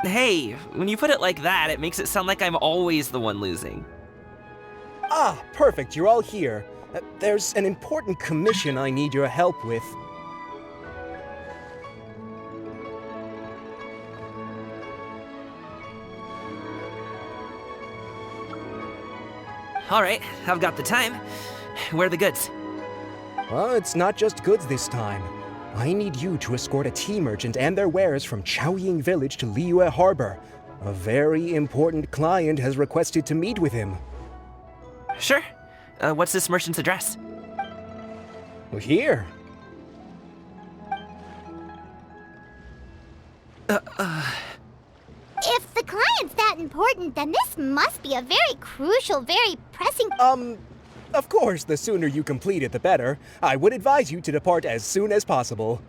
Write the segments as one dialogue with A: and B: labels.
A: Hey, when you put it like that, it makes it sound like I'm always the one losing.
B: Ah, perfect, you're all here. There's an important commission I need your help with.
A: Alright, I've got the time. Where are the goods?
B: Well, it's not just goods this time. I need you to escort a tea merchant and their wares from Chaoying Village to Liyue Harbor. A very important client has requested to meet with him.
A: Sure. What's this merchant's address?
B: Here.
C: If the client's that important, then this must be a very crucial, very pressing...
B: Of course, the sooner you complete it, the better. I would advise you to depart as soon as possible.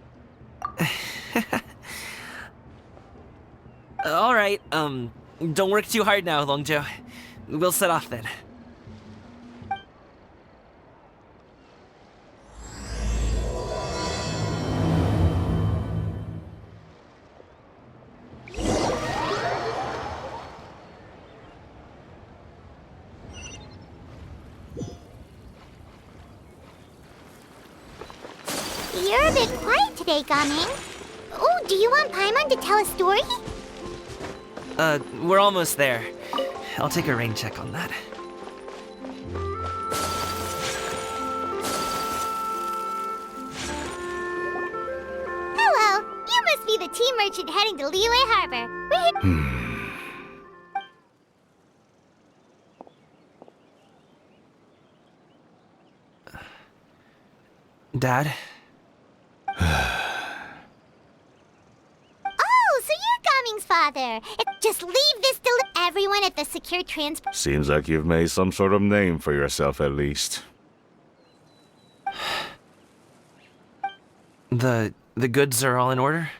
A: Alright, don't work too hard now, Longjo. We'll set off then.
C: You're a bit quiet today, Gaming. Oh, do you want Paimon to tell a story?
A: We're almost there. I'll take a rain check on that.
C: Hello, you must be the tea merchant heading to Liyue Harbor.
A: Dad?
C: Oh, so you're Gaming's father. Just leave this to everyone at the secure transport.
D: Seems like you've made some sort of name for yourself at least.
A: The goods are all in order?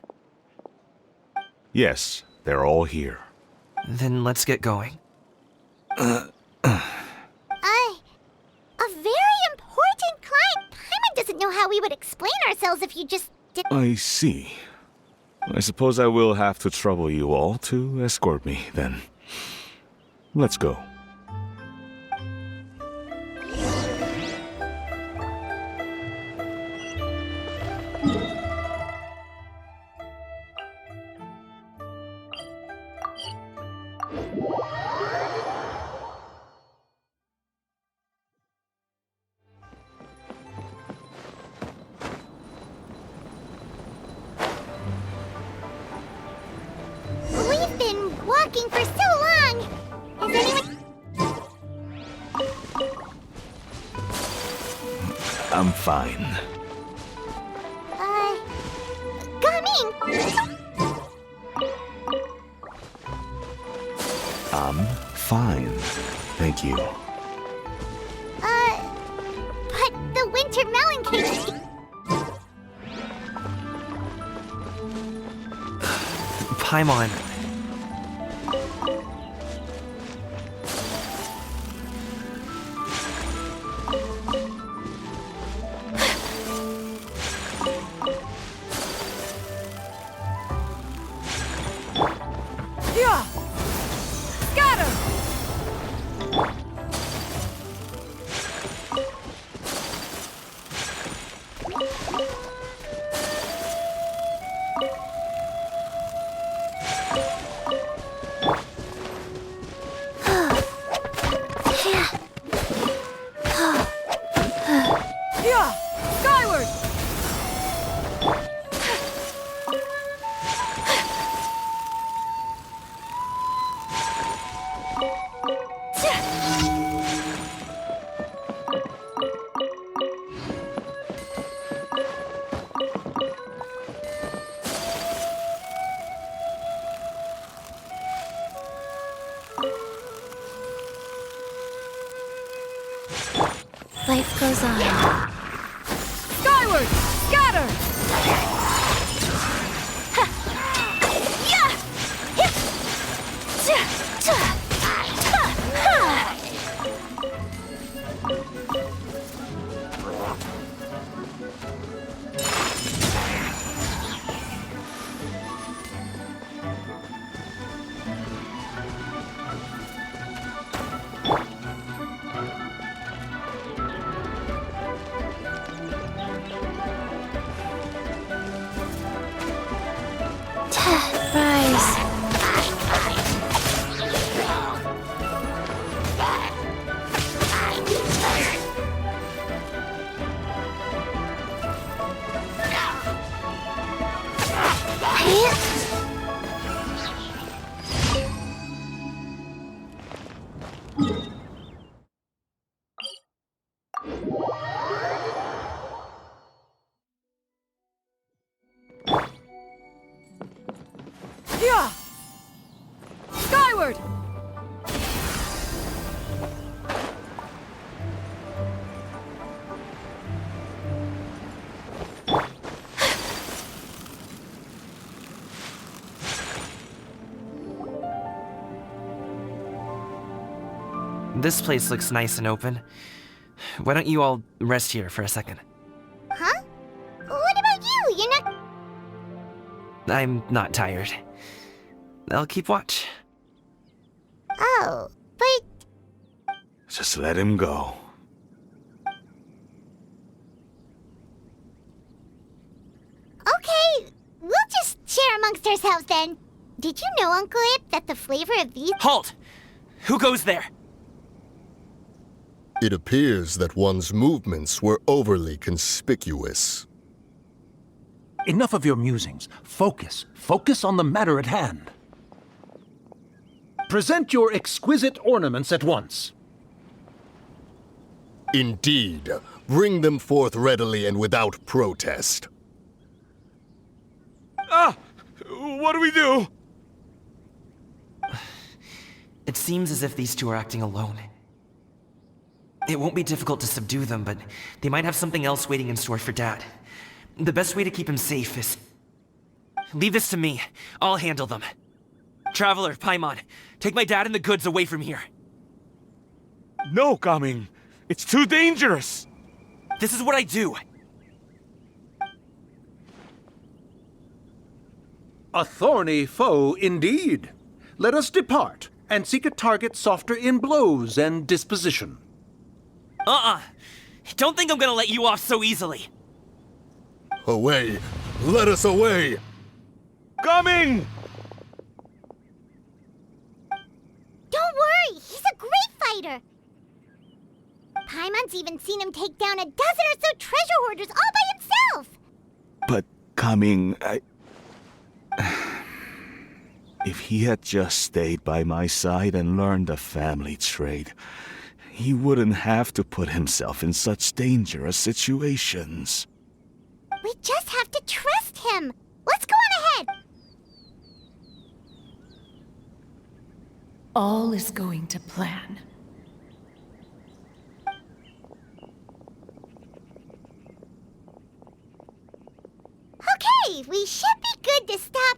D: Yes, they're all here.
A: Then let's get going.
C: A very important client. Paimon doesn't know how we would explain ourselves if you just did.
D: I see. I suppose I will have to trouble you all to escort me, then. Let's go.
C: We've been walking for so long. Has anyone...
D: I'm fine.
C: Gaming!
D: I'm fine. Thank you.
C: But the winter melon cake...
A: Paimon.
E: Yeah! Scatter! Yeah! Skyward!
C: Life goes on.
E: Skyward! Scatter! Yeah! Skyward!
A: This place looks nice and open. Why don't you all rest here for a second?
C: Huh? What about you? You're not...
A: I'm not tired. I'll keep watch.
C: Oh, but...
D: Just let him go.
C: Okay, we'll just share amongst ourselves then. Did you know, Uncle Ip, that the flavor of these...
A: Halt! Who goes there?
F: It appears that one's movements were overly conspicuous.
G: Enough of your musings. Focus. Focus on the matter at hand. Present your exquisite ornaments at once.
F: Indeed. Bring them forth readily and without protest.
D: Ah! What do we do?
A: It seems as if these two are acting alone. It won't be difficult to subdue them, but they might have something else waiting in store for Dad. The best way to keep him safe is... Leave this to me. I'll handle them. Traveler, Paimon, take my dad and the goods away from here.
D: No, Gaming. It's too dangerous.
A: This is what I do.
G: A thorny foe indeed. Let us depart and seek a target softer in blows and disposition.
A: Don't think I'm gonna let you off so easily.
F: Away! Let us away!
D: Coming!
C: Don't worry, he's a great fighter. Paimon's even seen him take down a dozen or so treasure hoarders all by himself.
D: But Coming, if he had just stayed by my side and learned the family trade, he wouldn't have to put himself in such dangerous situations.
C: We just have to trust him. Let's go on ahead.
E: All is going to plan.
C: Okay, we should be good to stop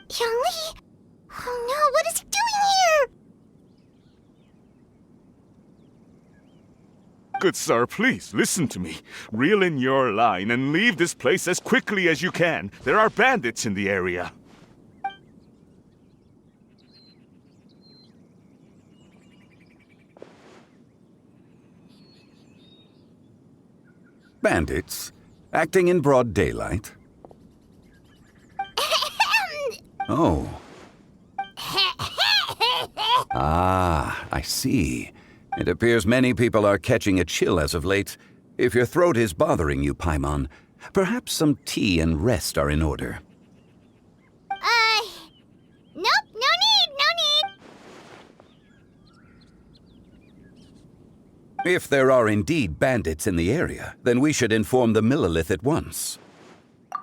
C: Yongli. Oh no, what is he doing here?
D: Good sir, please, listen to me. Reel in your line and leave this place as quickly as you can. There are bandits in the area.
H: Bandits? Acting in broad daylight? Oh. Ah, I see. It appears many people are catching a chill as of late. If your throat is bothering you, Paimon, perhaps some tea and rest are in order.
C: Nope, no need.
H: If there are indeed bandits in the area, then we should inform the Millelith at once.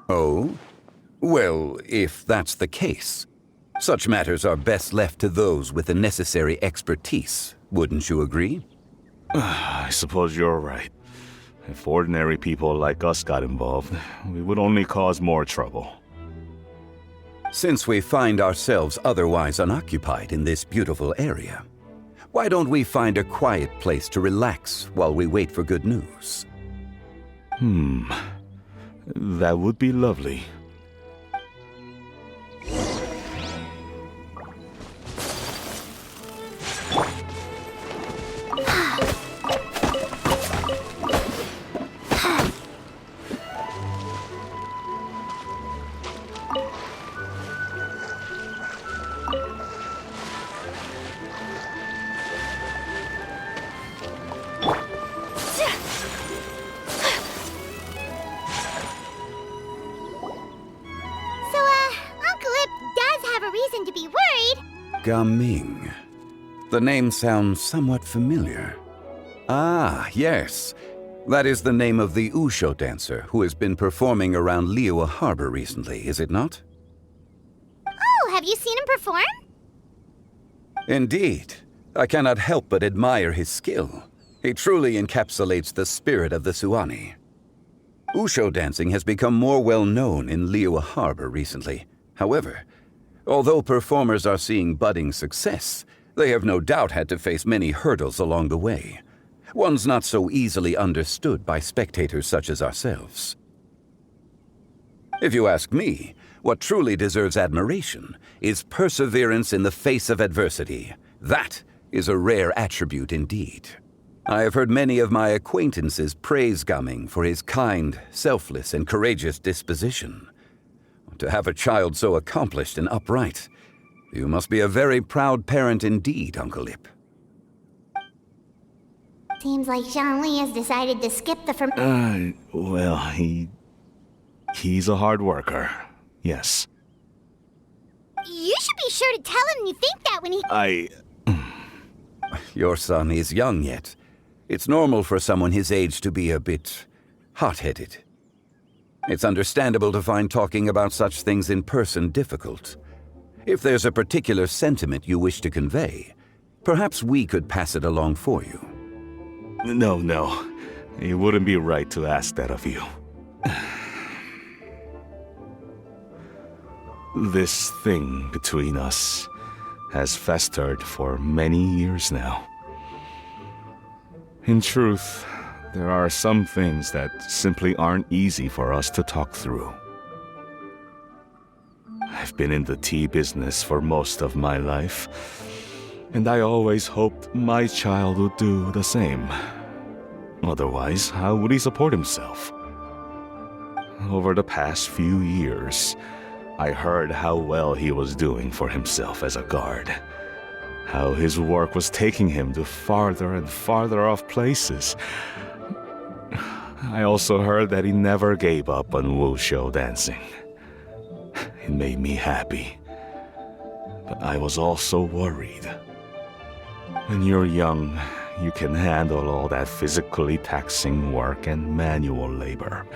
H: Oh? Well, if that's the case, such matters are best left to those with the necessary expertise. Wouldn't you agree?
D: I suppose you're right. If ordinary people like us got involved, we would only cause more trouble.
H: Since we find ourselves otherwise unoccupied in this beautiful area, why don't we find a quiet place to relax while we wait for good news?
D: That would be lovely.
C: So, Uncle Ip does have a reason to be worried.
H: Gaming. The name sounds somewhat familiar. Ah, yes. That is the name of the Usho dancer who has been performing around Liyue Harbor recently, is it not?
C: Oh, have you seen him perform?
H: Indeed. I cannot help but admire his skill. He truly encapsulates the spirit of the Suani. Usho dancing has become more well-known in Liyue Harbor recently. However, although performers are seeing budding success, they have no doubt had to face many hurdles along the way. Ones not so easily understood by spectators such as ourselves. If you ask me, what truly deserves admiration is perseverance in the face of adversity. That is a rare attribute indeed. I have heard many of my acquaintances praise Gaming for his kind, selfless, and courageous disposition. To have a child so accomplished and upright, you must be a very proud parent indeed, Uncle Ip.
C: Seems like Zhongli has decided to skip the
D: Well, he's a hard worker. Yes.
C: You should be sure to tell him you think that when he...
H: Your son is young yet. It's normal for someone his age to be a bit hot-headed. It's understandable to find talking about such things in person difficult. If there's a particular sentiment you wish to convey, perhaps we could pass it along for you.
D: No. It wouldn't be right to ask that of you. This thing between us has festered for many years now. In truth, there are some things that simply aren't easy for us to talk through. I've been in the tea business for most of my life, and I always hoped my child would do the same. Otherwise, how would he support himself? Over the past few years, I heard how well he was doing for himself as a guard. How his work was taking him to farther and farther off places. I also heard that he never gave up on wushu dancing. It made me happy. But I was also worried. When you're young, you can handle all that physically taxing work and manual labor.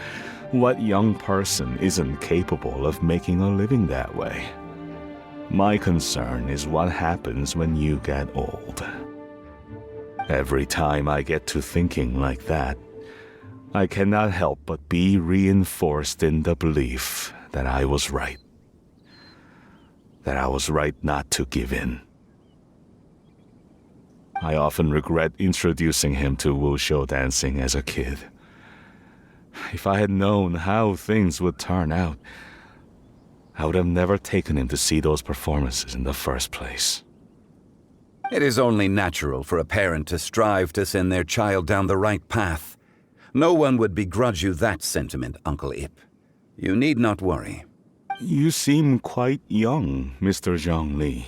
D: What young person isn't capable of making a living that way? My concern is what happens when you get old. Every time I get to thinking like that, I cannot help but be reinforced in the belief that I was right. That I was right not to give in. I often regret introducing him to wushu dancing as a kid. If I had known how things would turn out, I would have never taken him to see those performances in the first place.
H: It is only natural for a parent to strive to send their child down the right path. No one would begrudge you that sentiment, Uncle Ip. You need not worry.
D: You seem quite young, Mr. Zhongli.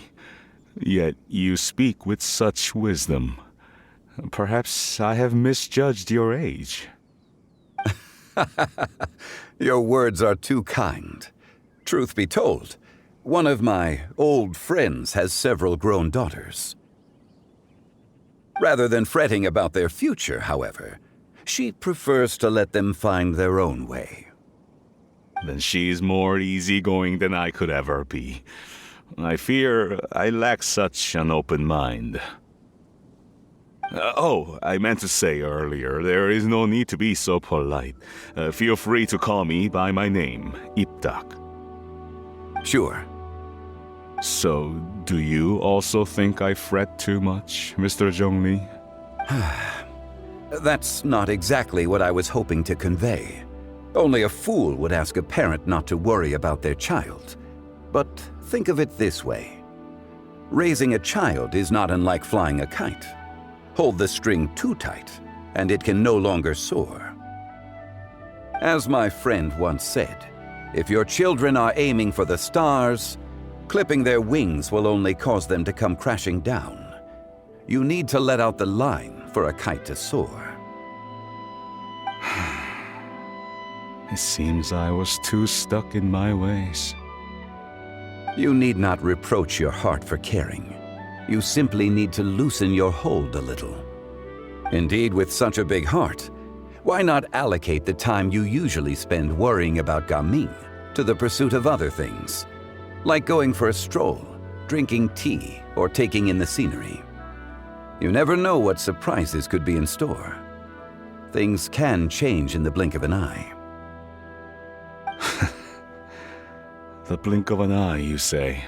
D: Yet you speak with such wisdom. Perhaps I have misjudged your age.
H: Your words are too kind. Truth be told, one of my old friends has several grown daughters. Rather than fretting about their future, however, she prefers to let them find their own way.
D: Then she's more easygoing than I could ever be. I fear I lack such an open mind. I meant to say earlier, there is no need to be so polite. Feel free to call me by my name, Ipdak.
H: Sure.
D: So, do you also think I fret too much, Mr. Zhongli?
H: That's not exactly what I was hoping to convey. Only a fool would ask a parent not to worry about their child. But think of it this way. Raising a child is not unlike flying a kite. Hold the string too tight, and it can no longer soar. As my friend once said, if your children are aiming for the stars, clipping their wings will only cause them to come crashing down. You need to let out the line for a kite to soar.
D: It seems I was too stuck in my ways.
H: You need not reproach your heart for caring. You simply need to loosen your hold a little. Indeed, with such a big heart, why not allocate the time you usually spend worrying about Gaming to the pursuit of other things, like going for a stroll, drinking tea, or taking in the scenery? You never know what surprises could be in store. Things can change in the blink of an eye.
D: The blink of an eye, you say?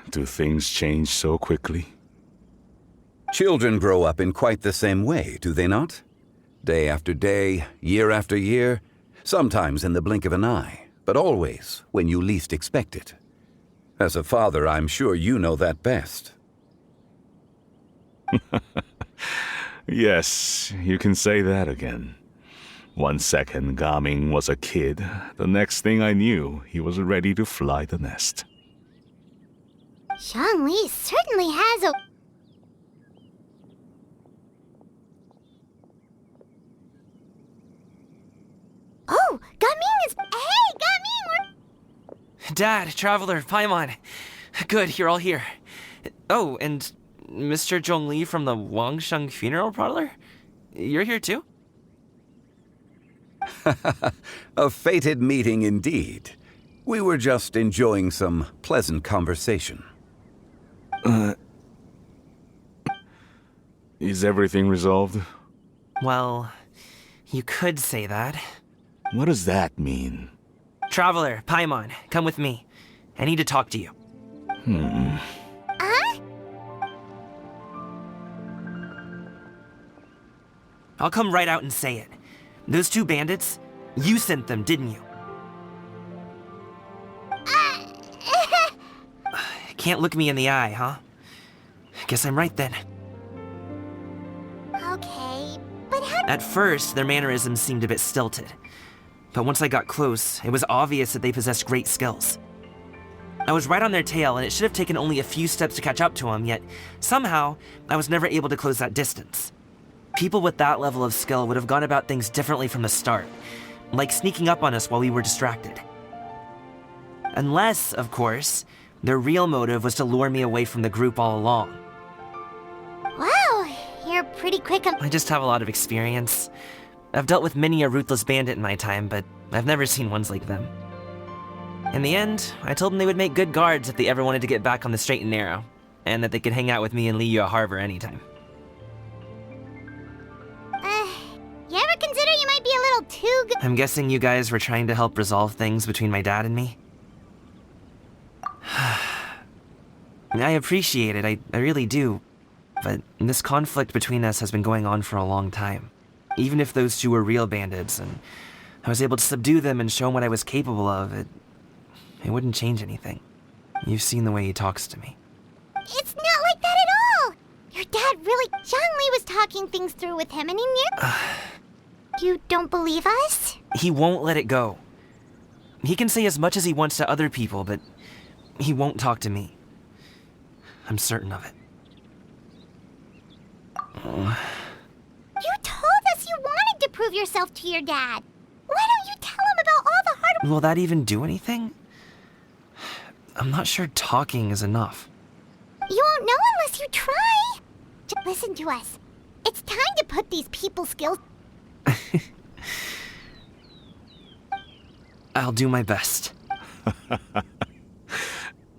D: Do things change so quickly?
H: Children grow up in quite the same way, do they not? Day after day, year after year, sometimes in the blink of an eye, but always when you least expect it. As a father, I'm sure you know that best.
D: Yes, you can say that again. 1 second Gaming was a kid, the next thing I knew, he was ready to fly the nest.
C: Zhongli certainly has a... Oh, Gaming is... Hey, Gaming!
A: Dad, Traveler, Paimon. Good, you're all here. Oh, and Mr. Zhongli from the Wangsheng Funeral Parlor? You're here too?
H: A fated meeting indeed. We were just enjoying some pleasant conversation.
D: Is everything resolved?
A: Well, you could say that.
D: What does that mean?
A: Traveler, Paimon, come with me. I need to talk to you.
C: Huh?
A: I'll come right out and say it. Those 2 bandits, you sent them, didn't you? Can't look me in the eye, huh? Guess I'm right then.
C: Okay, but how...
A: At first, their mannerisms seemed a bit stilted. But once I got close, it was obvious that they possessed great skills. I was right on their tail, and it should have taken only a few steps to catch up to them, yet somehow, I was never able to close that distance. People with that level of skill would have gone about things differently from the start, like sneaking up on us while we were distracted. Unless, of course, their real motive was to lure me away from the group all along.
C: Wow, you're pretty quick on...
A: I just have a lot of experience. I've dealt with many a ruthless bandit in my time, but I've never seen ones like them. In the end, I told them they would make good guards if they ever wanted to get back on the straight and narrow, and that they could hang out with me in Liyue Harbor anytime.
C: You ever consider you might be a little too good?
A: I'm guessing you guys were trying to help resolve things between my dad and me? I appreciate it, I really do. But this conflict between us has been going on for a long time. Even if those 2 were real bandits, and I was able to subdue them and show them what I was capable of, it wouldn't change anything. You've seen the way he talks to me.
C: It's not like that at all! Your dad really... Zhongli was talking things through with him and he knew... You don't believe us?
A: He won't let it go. He can say as much as he wants to other people, but he won't talk to me. I'm certain of it.
C: You told us you wanted to prove yourself to your dad. Why don't you tell him about all the hard...
A: Will that even do anything? I'm not sure talking is enough.
C: You won't know unless you try. Just listen to us. It's time to put these people skills...
A: I'll do my best.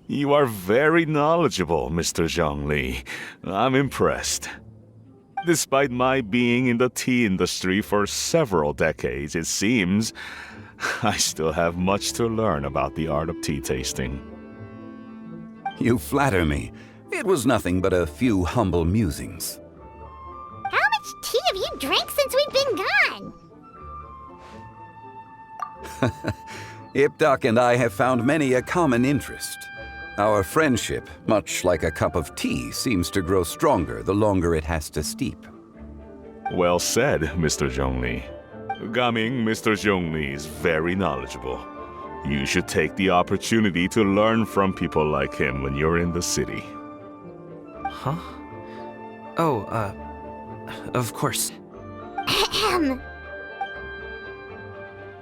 D: You are very knowledgeable, Mr. Zhongli. I'm impressed. Despite my being in the tea industry for several decades, it seems I still have much to learn about the art of tea tasting.
H: You flatter me. It was nothing but a few humble musings.
C: How much tea have you drank since we've been gone?
H: Ipdak and I have found many a common interest. Our friendship, much like a cup of tea, seems to grow stronger the longer it has to steep.
D: Well said, Mr. Zhongli. Gaming, Mr. Zhongli is very knowledgeable. You should take the opportunity to learn from people like him when you're in the city.
A: Huh? Oh, of course.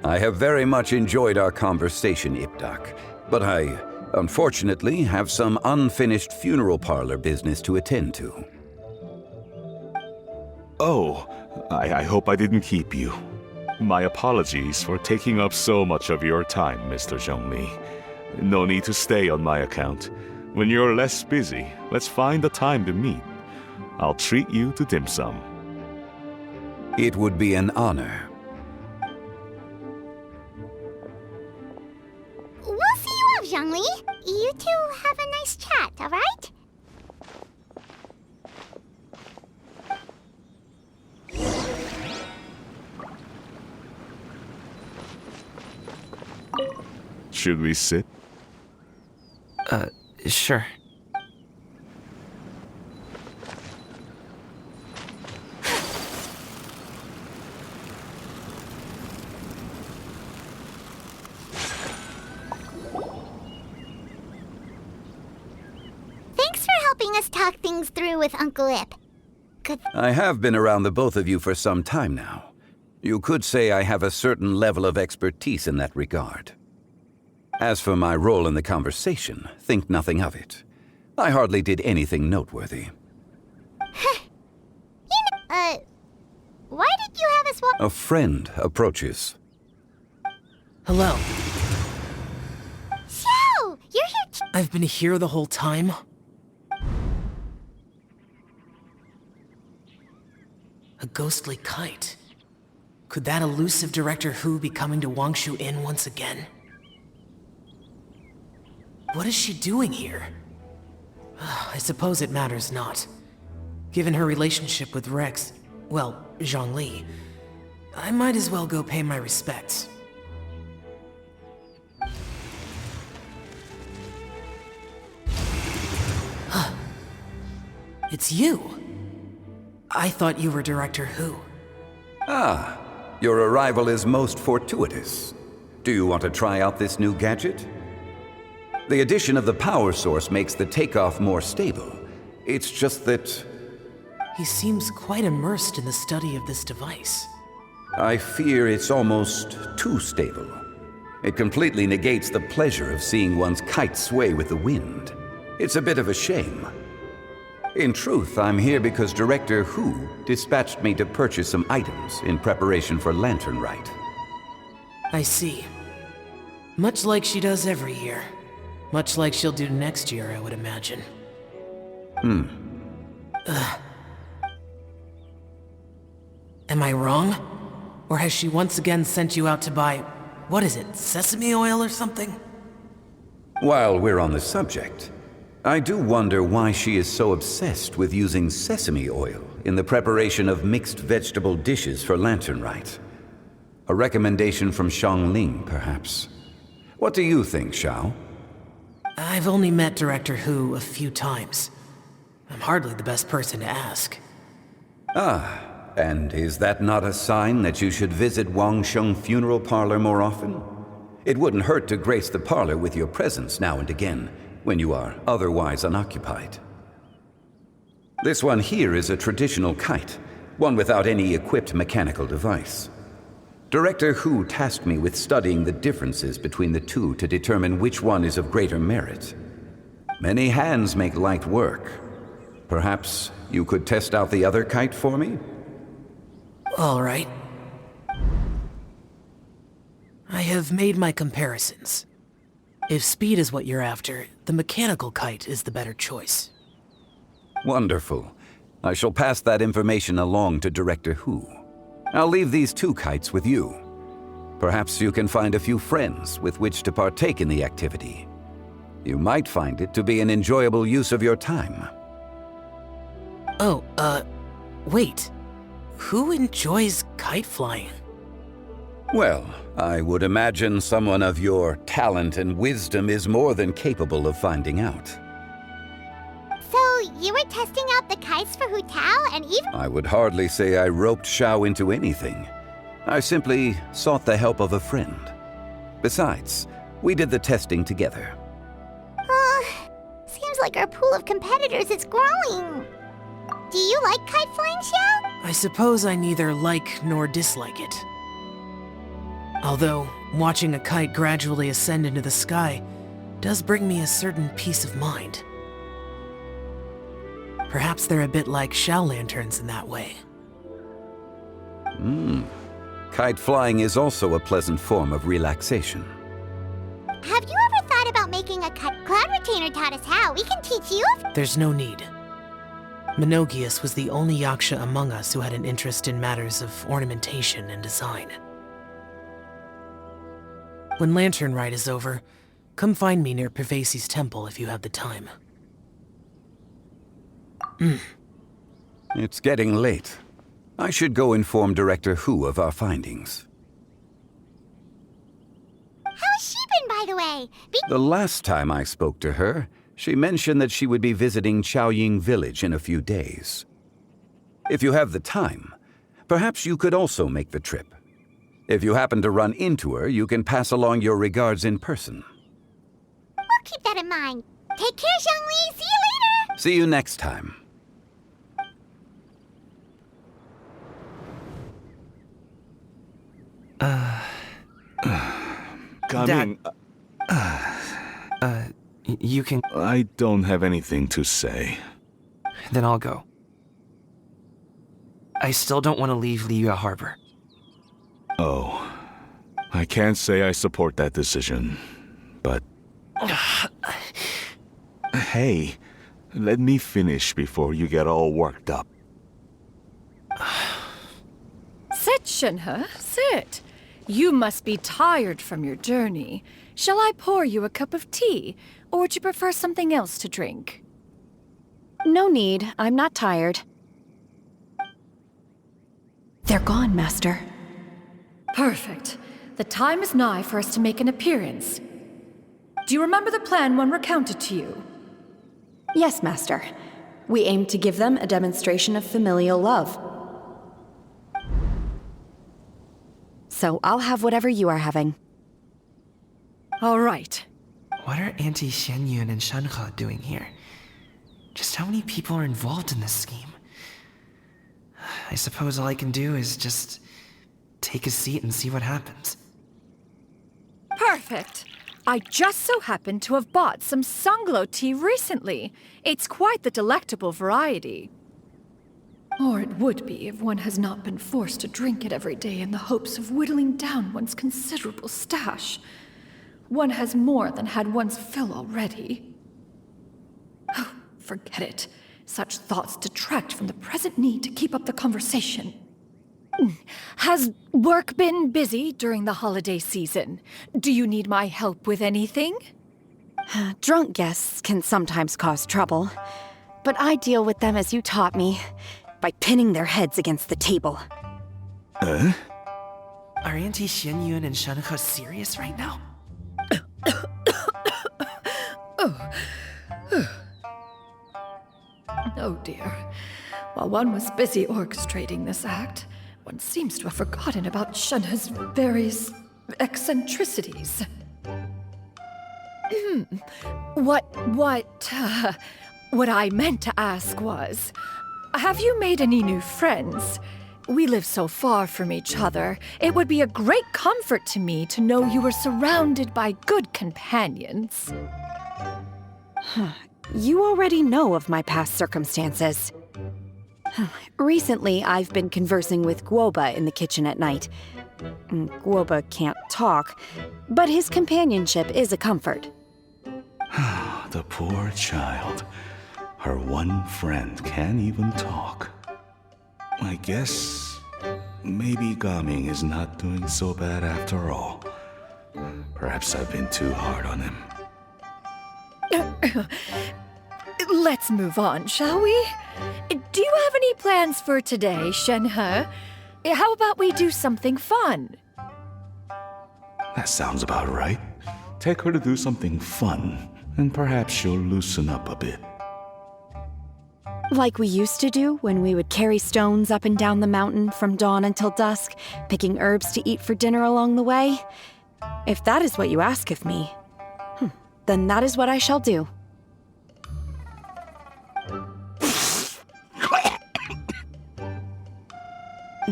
H: I have very much enjoyed our conversation, Ipdak, but I unfortunately have some unfinished funeral parlor business to attend to.
D: Oh, I hope I didn't keep you. My apologies for taking up so much of your time, Mr. Zhongli. No need to stay on my account. When you're less busy, let's find a time to meet. I'll treat you to dim sum.
H: It would be an honor.
C: We'll see you off, Zhongli. You two have a nice chat, alright?
D: Should we sit?
A: Sure.
C: Thanks for helping us talk things through with Uncle Ip. Good.
H: I have been around the both of you for some time now. You could say I have a certain level of expertise in that regard. As for my role in the conversation, think nothing of it. I hardly did anything noteworthy.
C: Why did you have us walk?
H: A friend approaches.
A: Hello.
C: Xiao! You're here
A: I've been here the whole time. A ghostly kite. Could that elusive Director Hu be coming to Wangshu Inn once again? What is she doing here? I suppose it matters not. Given her relationship with Rex, well, Zhongli, I might as well go pay my respects. It's you! I thought you were Director Hu.
H: Ah, your arrival is most fortuitous. Do you want to try out this new gadget? The addition of the power source makes the takeoff more stable. It's just that...
A: He seems quite immersed in the study of this device.
H: I fear it's almost too stable. It completely negates the pleasure of seeing one's kite sway with the wind. It's a bit of a shame. In truth, I'm here because Director Hu dispatched me to purchase some items in preparation for Lantern Rite.
A: I see. Much like she does every year. Much like she'll do next year, I would imagine. Am I wrong? Or has she once again sent you out to buy, what is it, sesame oil or something?
H: While we're on the subject, I do wonder why she is so obsessed with using sesame oil in the preparation of mixed vegetable dishes for Lantern Rite. A recommendation from Xiangling, perhaps. What do you think, Xiao?
A: I've only met Director Hu a few times. I'm hardly the best person to ask.
H: Ah, and is that not a sign that you should visit Wangsheng Funeral Parlor more often? It wouldn't hurt to grace the parlor with your presence now and again, when you are otherwise unoccupied. This one here is a traditional kite, one without any equipped mechanical device. Director Hu tasked me with studying the differences between the two to determine which one is of greater merit. Many hands make light work. Perhaps you could test out the other kite for me?
A: All right. I have made my comparisons. If speed is what you're after, the mechanical kite is the better choice.
H: Wonderful. I shall pass that information along to Director Hu. I'll leave these two kites with you. Perhaps you can find a few friends with which to partake in the activity. You might find it to be an enjoyable use of your time.
A: Oh, wait. Who enjoys kite flying?
H: Well, I would imagine someone of your talent and wisdom is more than capable of finding out.
C: So, you were testing out the kites for Hu Tao and even...
H: I would hardly say I roped Xiao into anything. I simply sought the help of a friend. Besides, we did the testing together.
C: Seems like our pool of competitors is growing. Do you like kite flying, Xiao?
A: I suppose I neither like nor dislike it. Although, watching a kite gradually ascend into the sky
I: does bring me a certain peace of mind. Perhaps they're a bit like shell lanterns in that way.
H: Kite flying is also a pleasant form of relaxation.
C: Have you ever thought about making a cut? Cloud Retainer taught us how. We can teach you.
I: There's no need. Menogius was the only Yaksha among us who had an interest in matters of ornamentation and design. When Lantern Rite is over, come find me near Pervasi's temple if you have the time.
H: It's getting late. I should go inform Director Hu of our findings.
C: How's she been, by the way?
H: The last time I spoke to her, she mentioned that she would be visiting Chaoying Village in a few days. If you have the time, perhaps you could also make the trip. If you happen to run into her, you can pass along your regards in person.
C: We'll keep that in mind. Take care, Zhongli. See you later.
H: See you next time.
D: Coming.
A: You can...
D: I don't have anything to say.
A: Then I'll go. I still don't want to leave Liyue Harbor.
D: Oh. I can't say I support that decision, but... Hey, let me finish before you get all worked up.
E: Sit, Shenhe, sit. You must be tired from your journey. Shall I pour you a cup of tea, or would you prefer something else to drink?
J: No need. I'm not tired. They're gone, Master.
E: Perfect. The time is nigh for us to make an appearance. Do you remember the plan when recounted to you?
J: Yes, Master. We aim to give them a demonstration of familial love. So I'll have whatever you are having.
E: All right.
A: What are Auntie Xianyun and Shenhe doing here? Just how many people are involved in this scheme? I suppose all I can do is just take a seat and see what happens.
E: Perfect. I just so happen to have bought some Sunglow tea recently. It's quite the delectable variety. Or it would be if one has not been forced to drink it every day in the hopes of whittling down one's considerable stash. One has more than had one's fill already. Oh, forget it. Such thoughts detract from the present need to keep up the conversation. Has work been busy during the holiday season? Do you need my help with anything?
J: Drunk guests can sometimes cause trouble, but I deal with them as you taught me, by pinning their heads against the table.
A: Are Auntie Xianyun and Shenhe serious right now?
E: Oh dear. While one was busy orchestrating this act, one seems to have forgotten about Shenhe's various eccentricities. What I meant to ask was, have you made any new friends? We live so far from each other. It would be a great comfort to me to know you were surrounded by good companions.
J: You already know of my past circumstances. Recently, I've been conversing with Guoba in the kitchen at night. Guoba can't talk, but his companionship is a comfort.
D: The poor child. Her one friend can't even talk. I guess maybe Gaming is not doing so bad after all. Perhaps I've been too hard on him.
E: Let's move on, shall we? Do you have any plans for today, Shenhe? How about we do something fun?
D: That sounds about right. Take her to do something fun, and perhaps she'll loosen up a bit.
J: Like we used to do when we would carry stones up and down the mountain from dawn until dusk, picking herbs to eat for dinner along the way. If that is what you ask of me, then that is what I shall do.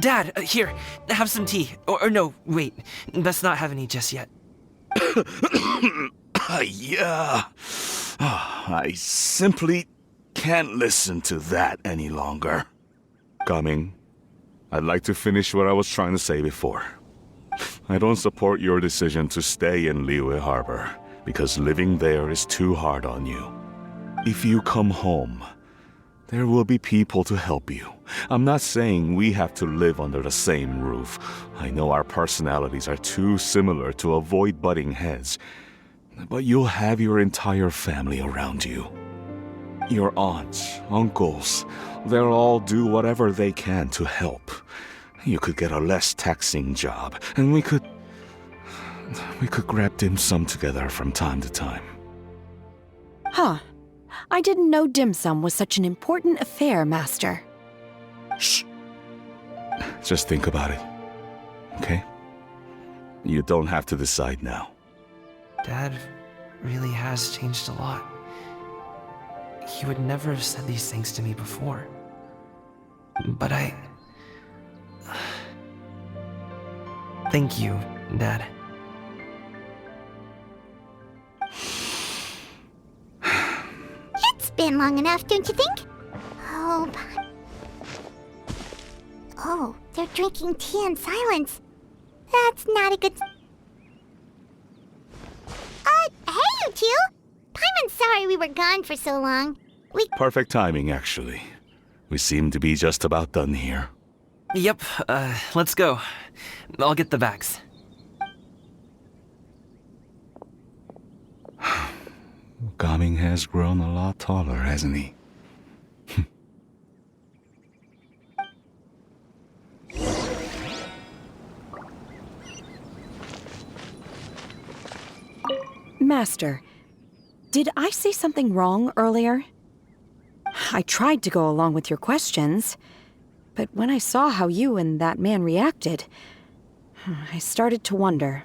A: Dad, here, have some tea. Or no, wait, let's not have any just yet.
D: Yeah. I simply can't listen to that any longer. Coming. I'd like to finish what I was trying to say before. I don't support your decision to stay in Liyue Harbor, because living there is too hard on you. If you come home, there will be people to help you. I'm not saying we have to live under the same roof. I know our personalities are too similar to avoid butting heads. But you'll have your entire family around you. Your aunts, uncles, they'll all do whatever they can to help. You could get a less taxing job, and we could grab dim sum together from time to time.
J: Huh. I didn't know dim sum was such an important affair, Master.
D: Shh. Just think about it, okay? You don't have to decide now.
A: Dad really has changed a lot. He would never have said these things to me before. But Thank you, Dad.
C: It's been long enough, don't you think? Oh, they're drinking tea in silence. That's not a good... hey, you two! Paimon's sorry we were gone for so long.
D: Perfect timing, actually. We seem to be just about done here.
A: Yep, let's go. I'll get the bags.
D: Gaming has grown a lot taller, hasn't he?
J: Master, did I say something wrong earlier? I tried to go along with your questions, but when I saw how you and that man reacted, I started to wonder.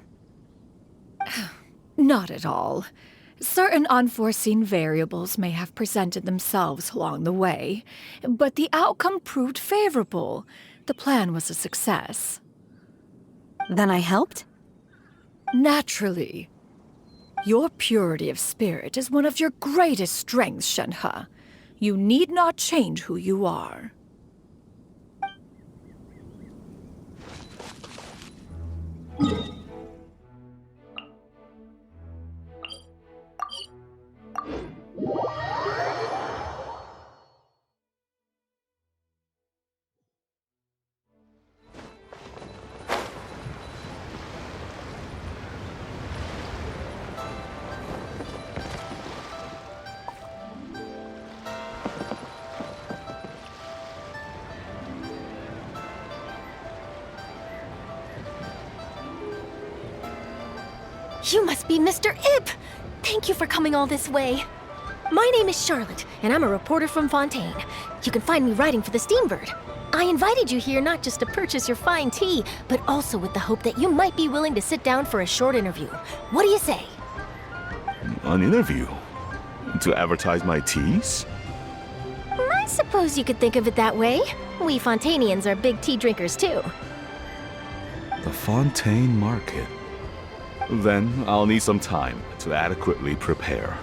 E: Not at all. Certain unforeseen variables may have presented themselves along the way, but the outcome proved favorable. The plan was a success.
J: Then I helped?
E: Naturally. Your purity of spirit is one of your greatest strengths, Shenhe. You need not change who you are.
K: You must be Mr. Ip! Thank you for coming all this way. My name is Charlotte, and I'm a reporter from Fontaine. You can find me writing for the Steambird. I invited you here not just to purchase your fine tea, but also with the hope that you might be willing to sit down for a short interview. What do you say?
D: An interview? To advertise my teas?
K: I suppose you could think of it that way. We Fontainians are big tea drinkers, too.
D: The Fontaine Market. Then I'll need some time to adequately prepare.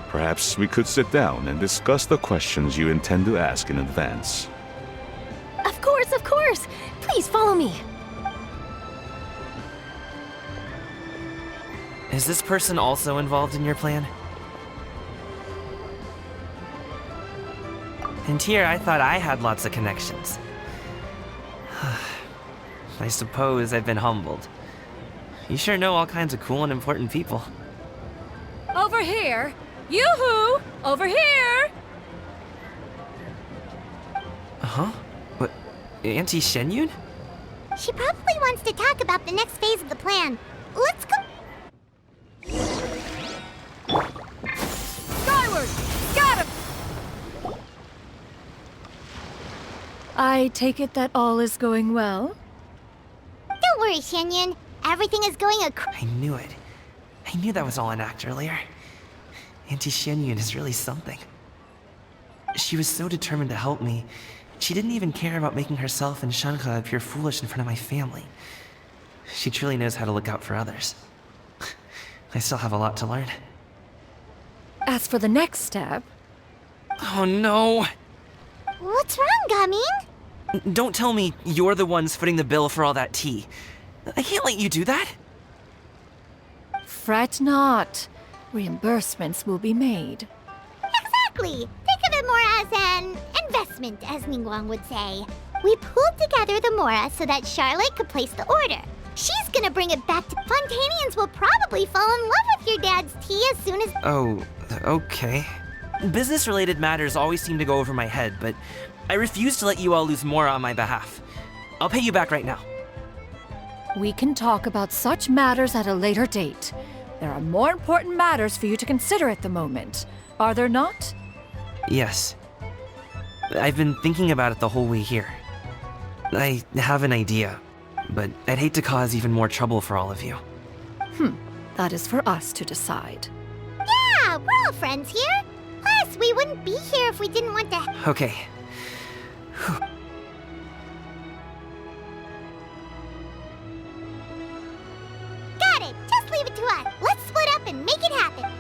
D: Perhaps we could sit down and discuss the questions you intend to ask in advance.
K: Of course, of course! Please follow me.
A: Is this person also involved in your plan? And here I thought I had lots of connections. I suppose I've been humbled. You sure know all kinds of cool and important people.
E: Over here! Yoo-hoo! Over here!
A: Huh? What? Auntie Shenyun?
C: She probably wants to talk about the next phase of the plan. Let's go.
E: Skyward! Got him! I take it that all is going well?
C: Don't worry, Shenyun. Everything is going
A: I knew it. I knew that was all an act earlier. Auntie Shenyun is really something. She was so determined to help me, she didn't even care about making herself and Shenhe appear foolish in front of my family. She truly knows how to look out for others. I still have a lot to learn.
E: As for the next step...
A: Oh no!
C: What's wrong, Gaming?
A: Don't tell me you're the ones footing the bill for all that tea. I can't let you do that.
E: Fret not. Reimbursements will be made.
C: Exactly! Think of it more as an investment, as Ningguang would say. We pooled together the Mora so that Charlotte could place the order. She's gonna bring it back to Fontanians will probably fall in love with your dad's tea as soon as...
A: Oh, okay. Business-related matters always seem to go over my head, but I refuse to let you all lose more on my behalf. I'll pay you back right now.
E: We can talk about such matters at a later date. There are more important matters for you to consider at the moment, are there not?
A: Yes. I've been thinking about it the whole way here. I have an idea, but I'd hate to cause even more trouble for all of you.
E: That is for us to decide.
C: Yeah, we're all friends here. Plus, we wouldn't be here if we didn't want to...
A: Okay. Whew.
C: Got it! Just leave it to us. Let's split up and make it happen.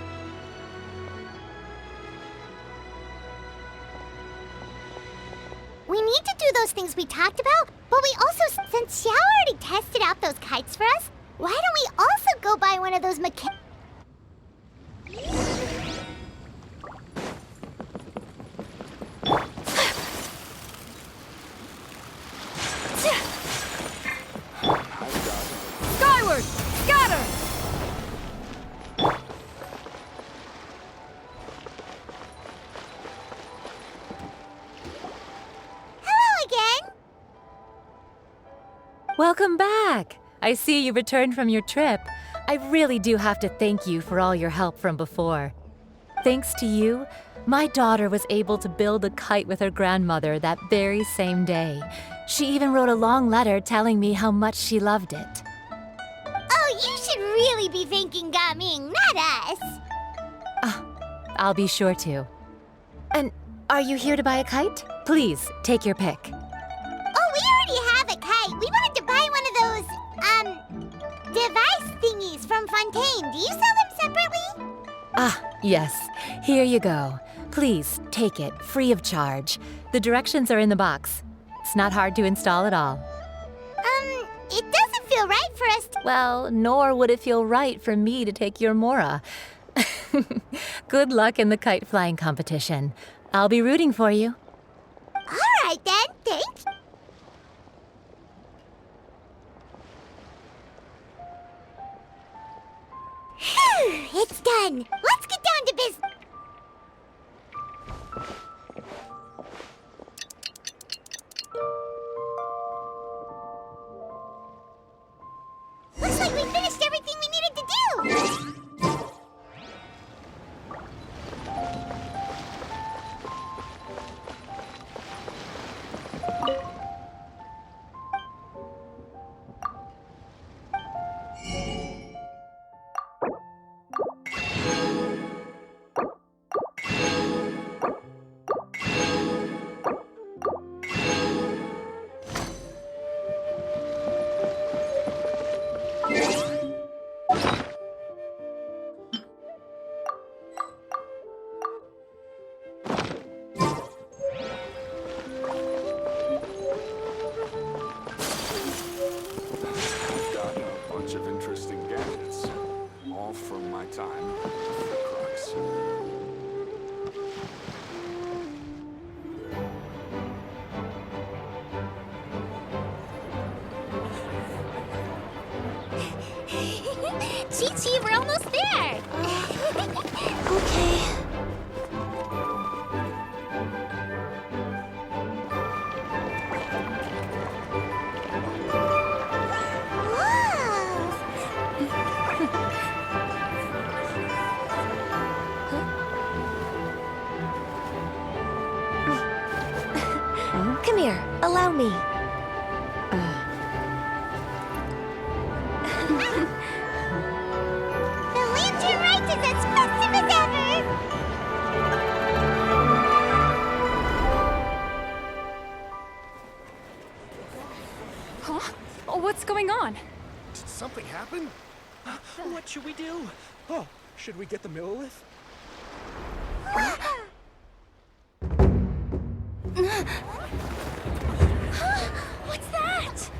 C: We need to do those things we talked about, but we also, since Xiao already tested out those kites for us, why don't we also go buy one of those
E: Skyward! Scatter!
C: Hello again!
L: Welcome back! I see you returned from your trip. I really do have to thank you for all your help from before. Thanks to you, my daughter was able to build a kite with her grandmother that very same day. She even wrote a long letter telling me how much she loved it.
C: Oh, you should really be thanking Gaming, not us!
L: I'll be sure to. And are you here to buy a kite? Please, take your pick.
C: Oh, we already have a kite. We wanted to buy one of those, device thingies from Fontaine. Do you sell them separately?
L: Yes. Here you go. Please, take it, free of charge. The directions are in the box. It's not hard to install at all.
C: It doesn't feel right for us to...
L: Well, nor would it feel right for me to take your Mora. Good luck in the kite flying competition. I'll be rooting for you.
C: All right, then. Thanks. Phew, it's done. Let's get down to business. Looks like we finished everything we needed to do. Chi-Chi, we're almost there! Okay.
K: Come here, allow me.
C: The lantern rite is as festive as ever!
E: Huh? Oh, what's going on?
B: Did something happen? What should we do? Oh, should we get the Millilith?
K: What's that?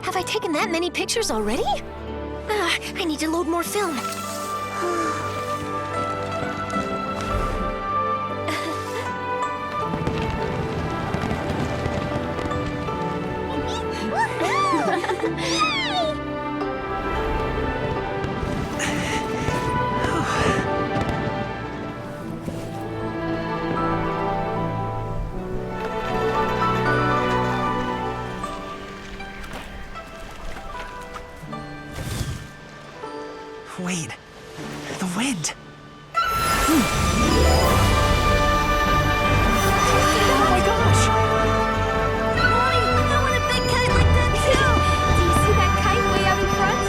K: Have I taken that many pictures already? I need to load more film.
A: Wait, the wind.
K: Oh my gosh! Mommy, I want a big kite like that too! Do you see that kite way out in front?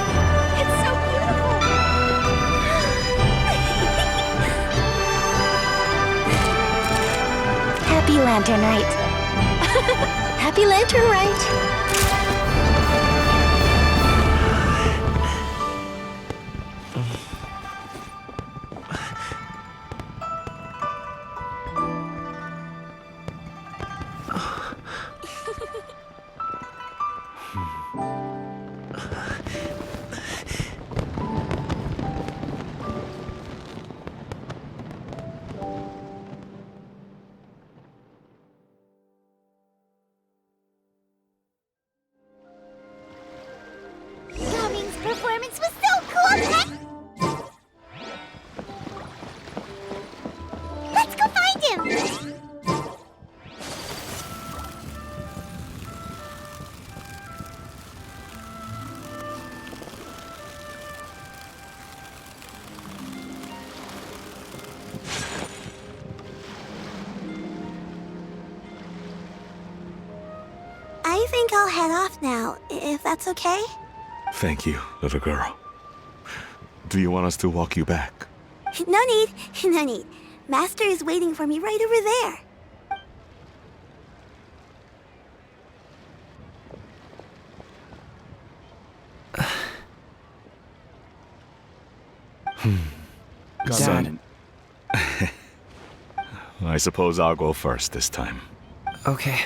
K: It's so beautiful!
C: Happy Lantern Rite.
K: Happy Lantern Rite!
C: Cummings' performance was so cool! Let's go find him! I think I'll head off now, if that's okay.
D: Thank you, little girl. Do you want us to walk you back?
C: No need, no need. Master is waiting for me right over there.
D: Son. I suppose I'll go first this time.
A: Okay.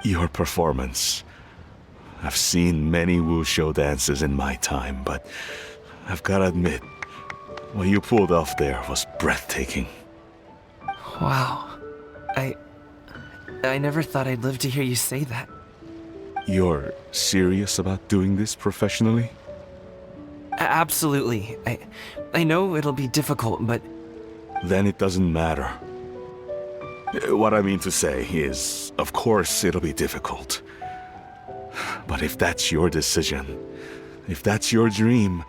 D: Your performance. I've seen many wuxia dances in my time, but I've gotta admit, what you pulled off there was breathtaking.
A: Wow. I never thought I'd live to hear you say that.
D: You're serious about doing this professionally?
A: Absolutely. I know it'll be difficult, but...
D: Then it doesn't matter. What I mean to say is, of course it'll be difficult. But if that's your decision, if that's your dream,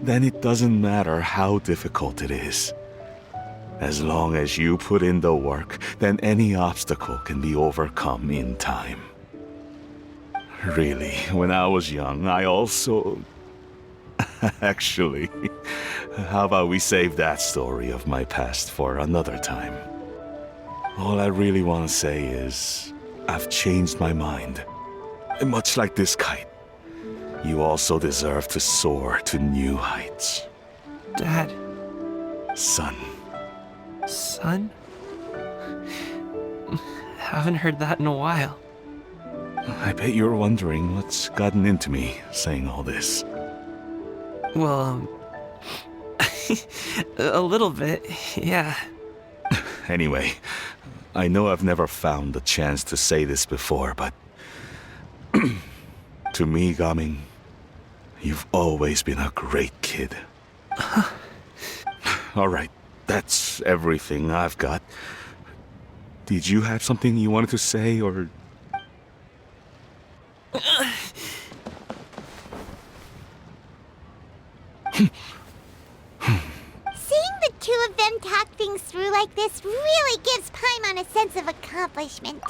D: then it doesn't matter how difficult it is. As long as you put in the work, then any obstacle can be overcome in time. Really, when I was young, I also... Actually, how about we save that story of my past for another time? All I really want to say is, I've changed my mind. And much like this kite, you also deserve to soar to new heights.
A: Dad.
D: Son.
A: Son? Haven't heard that in a while.
D: I bet you're wondering what's gotten into me saying all this.
A: Well, a little bit, yeah.
D: Anyway, I know I've never found the chance to say this before, but... to me, Gaming, you've always been a great kid. Alright, that's everything I've got. Did you have something you wanted to say, or...
C: Seeing the two of them talk things through like this really gives Paimon a sense of accomplishment.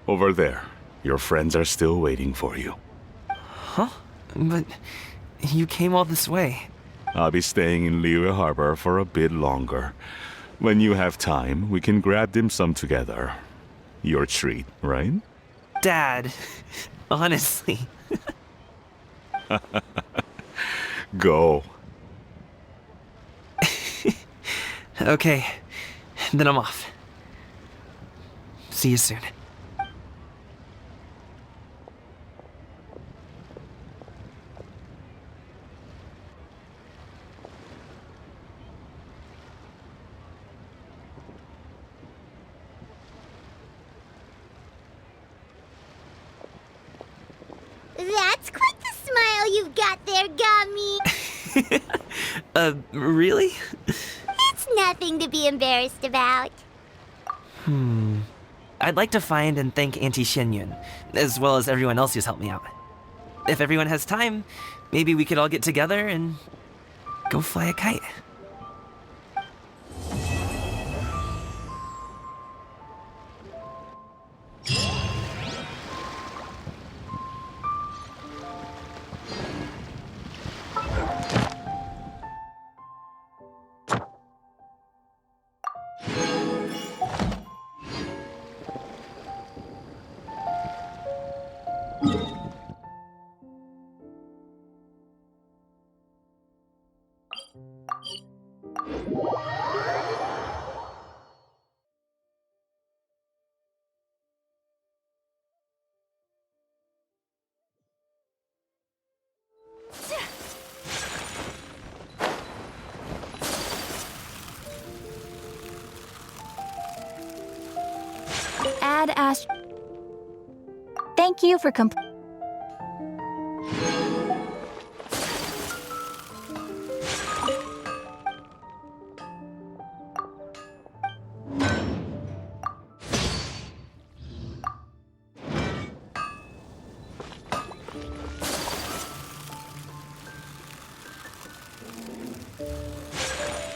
D: Over there. Your friends are still waiting for you.
A: Huh? But you came all this way.
D: I'll be staying in Liyue Harbor for a bit longer. When you have time, we can grab dim sum together. Your treat, right?
A: Dad, honestly.
D: Go.
A: Okay, then I'm off. See you soon.
C: That's quite the smile you've got there, Gummy.
A: Really?
C: It's nothing to be embarrassed about.
A: I'd like to find and thank Auntie Xinyun, as well as everyone else who's helped me out. If everyone has time, maybe we could all get together and go fly a kite.
M: Thank you for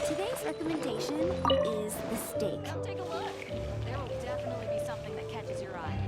N: Today's recommendation is the steak.
O: Come take a look. There will definitely be something that catches your eye.